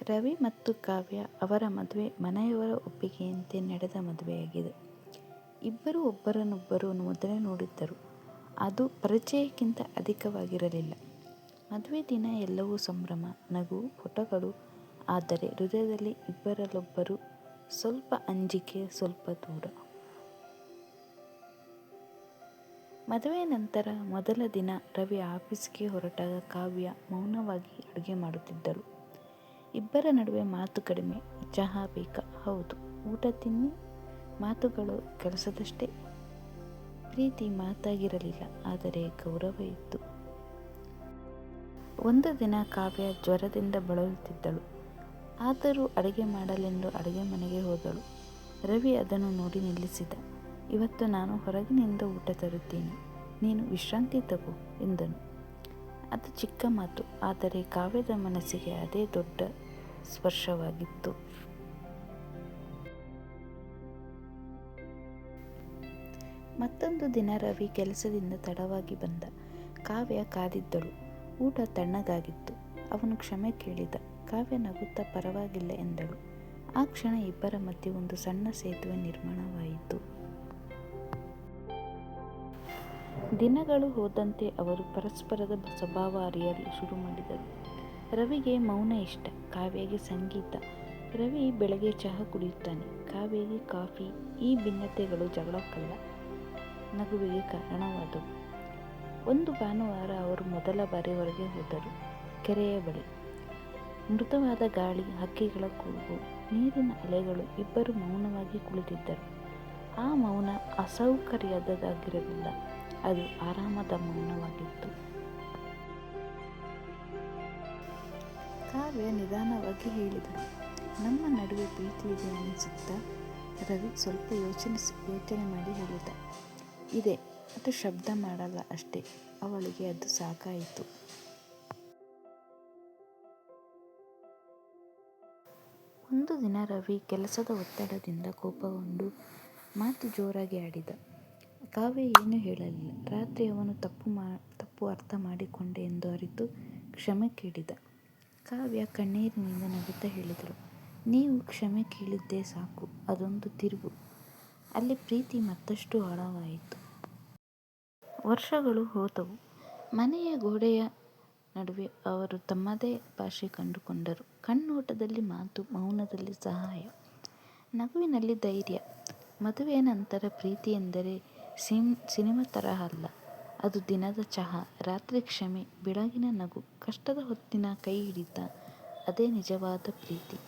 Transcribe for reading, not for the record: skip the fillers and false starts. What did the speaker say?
ರವಿ ಮತ್ತು ಕಾವ್ಯ ಅವರ ಮದುವೆ ಮನೆಯವರ ಒಪ್ಪಿಗೆಯಂತೆ ನಡೆದ ಮದುವೆಯಾಗಿದೆ. ಇಬ್ಬರೂ ಒಬ್ಬರನ್ನೊಬ್ಬರು ಮೊದಲೇ ನೋಡಿದ್ದರು. ಅದು ಪರಿಚಯಕ್ಕಿಂತ ಅಧಿಕವಾಗಿರಲಿಲ್ಲ. ಮದುವೆ ದಿನ ಎಲ್ಲವೂ ಸಂಭ್ರಮ, ನಗು, ಫೋಟೋಗಳು. ಆದರೆ ಹೃದಯದಲ್ಲಿ ಇಬ್ಬರಲ್ಲೊಬ್ಬರು ಸ್ವಲ್ಪ ಅಂಜಿಕೆ, ಸ್ವಲ್ಪ ದೂರ. ಮದುವೆ ನಂತರ ಮೊದಲ ದಿನ ರವಿ ಆಫೀಸ್ಗೆ ಹೊರಟಾಗ ಕಾವ್ಯ ಮೌನವಾಗಿ ಅಡುಗೆ ಮಾಡುತ್ತಿದ್ದಳು. ಇಬ್ಬರ ನಡುವೆ ಮಾತು ಕಡಿಮೆ. ಚಹಾ ಬೇಕಾ? ಹೌದು. ಊಟ ತಿನ್ನಿ? ಮಾತುಗಳು ಕೆಲಸದಷ್ಟೇ. ಪ್ರೀತಿ ಮಾತಾಗಿರಲಿಲ್ಲ, ಆದರೆ ಗೌರವ ಇತ್ತು. ಒಂದು ದಿನ ಕಾವ್ಯ ಜ್ವರದಿಂದ ಬಳಲುತ್ತಿದ್ದಳು. ಆದರೂ ಅಡುಗೆ ಮಾಡಲೆಂದು ಅಡುಗೆ ಮನೆಗೆ ಹೋದಳು. ರವಿ ಅದನ್ನು ನೋಡಿ ನಿಲ್ಲಿಸಿದ. ಇವತ್ತು ನಾನು ಹೊರಗಿನಿಂದ ಊಟ ತರುತ್ತೇನೆ, ನೀನು ವಿಶ್ರಾಂತಿ ತಗೋ ಎಂದನು. ಅದು ಚಿಕ್ಕ ಮಾತು, ಆದರೆ ಕಾವ್ಯದ ಮನಸ್ಸಿಗೆ ಅದೇ ದೊಡ್ಡ ಸ್ಪರ್ಶವಾಗಿತ್ತು. ಮತ್ತೊಂದು ದಿನ ರವಿ ಕೆಲಸದಿಂದ ತಡವಾಗಿ ಬಂದ. ಕಾವ್ಯ ಕಾದಿದ್ದಳು. ಊಟ ತಣ್ಣಗಾಗಿತ್ತು. ಅವನು ಕ್ಷಮೆ ಕೇಳಿದ. ಕಾವ್ಯ ನಗುತ್ತಾ ಪರವಾಗಿಲ್ಲ ಎಂದಳು. ಆ ಕ್ಷಣ ಇಬ್ಬರ ಮಧ್ಯೆ ಒಂದು ಸಣ್ಣ ಸೇತುವೆ ನಿರ್ಮಾಣವಾಯಿತು. ದಿನಗಳು ಹೋದಂತೆ ಅವರು ಪರಸ್ಪರದ ಸ್ವಭಾವ ಅರಿಯಲು ಶುರು ಮಾಡಿದರು. ರವಿಗೆ ಮೌನ ಇಷ್ಟ, ಕಾವ್ಯಗೆ ಸಂಗೀತ. ರವಿ ಬೆಳಗ್ಗೆ ಚಹಾ ಕುಡಿಯುತ್ತಾನೆ, ಕಾವ್ಯಗೆ ಕಾಫಿ. ಈ ಭಿನ್ನತೆಗಳು ಜಗಳಕ್ಕಲ್ಲ, ನಗುವಿಗೆ ಕಾರಣವಾದವು. ಒಂದು ಭಾನುವಾರ ಅವರು ಮೊದಲ ಬಾರಿ ಹೊರಗೆ ಹೋದರು. ಕೆರೆಯ ಬಳಿ ಮೃದುವಾದ ಗಾಳಿ, ಹಕ್ಕಿಗಳ ಕೂಗು, ನೀರಿನ ಅಲೆಗಳು. ಇಬ್ಬರು ಮೌನವಾಗಿ ಕುಳಿತಿದ್ದರು. ಆ ಮೌನ ಅಸೌಕರ್ಯದಾಗಿರಲಿಲ್ಲ, ಅದು ಆರಾಮದ ಮೌನವಾಗಿತ್ತು. ಕಾವ್ಯ ನಿಧಾನವಾಗಿ ಹೇಳಿದಳು, ನಮ್ಮ ನಡುವೆ ಪ್ರೀತಿ ಇದೆ ಅನಿಸುತ್ತಾ? ರವಿ ಸ್ವಲ್ಪ ಯೋಚನೆ ಮಾಡಿ ಹೇಳಿದ, ಇದೆ. ಅದು ಶಬ್ದ ಮಾಡಲ್ಲ ಅಷ್ಟೇ. ಅವಳಿಗೆ ಅದು ಸಾಕಾಯಿತು. ಒಂದು ದಿನ ರವಿ ಕೆಲಸದ ಒತ್ತಡದಿಂದ ಕೋಪಗೊಂಡು ಮಾತು ಜೋರಾಗಿ ಆಡಿದ. ಕಾವ್ಯ ಏನೂ ಹೇಳಲಿಲ್ಲ. ರಾತ್ರಿ ಅವನು ತಪ್ಪು ಅರ್ಥ ಮಾಡಿಕೊಂಡೆ ಎಂದು ಅರಿತು ಕ್ಷಮೆ ಕೇಳಿದ. ಕಾವ್ಯ ಕಣ್ಣೀರಿನಿಂದ ನಗುತ್ತಾ ಹೇಳಿದಳು, ನೀವು ಕ್ಷಮೆ ಕೇಳಿದ್ದೇ ಸಾಕು. ಅದೊಂದು ತಿರುವು. ಅಲ್ಲಿ ಪ್ರೀತಿ ಮತ್ತಷ್ಟು ಆಳವಾಯಿತು. ವರ್ಷಗಳು ಹೋದವು. ಮನೆಯ ಗೋಡೆಯ ನಡುವೆ ಅವರು ತಮ್ಮದೇ ಭಾಷೆ ಕಂಡುಕೊಂಡರು. ಕಣ್ಣೋಟದಲ್ಲಿ ಮಾತು, ಮೌನದಲ್ಲಿ ಸಹಾಯ, ನಗುವಿನಲ್ಲಿ ಧೈರ್ಯ. ಮದುವೆಯ ನಂತರ ಪ್ರೀತಿ ಎಂದರೆ ಸಿನಿಮಾ ತರಹ ಅಲ್ಲ. ಅದು ದಿನದ ಚಹಾ, ರಾತ್ರಿ ಕ್ಷಮೆ, ಬೆಳಗಿನ ನಗು, ಕಷ್ಟದ ಹೊತ್ತಿನ ಕೈ ಹಿಡಿತ. ಅದೇ ನಿಜವಾದ ಪ್ರೀತಿ.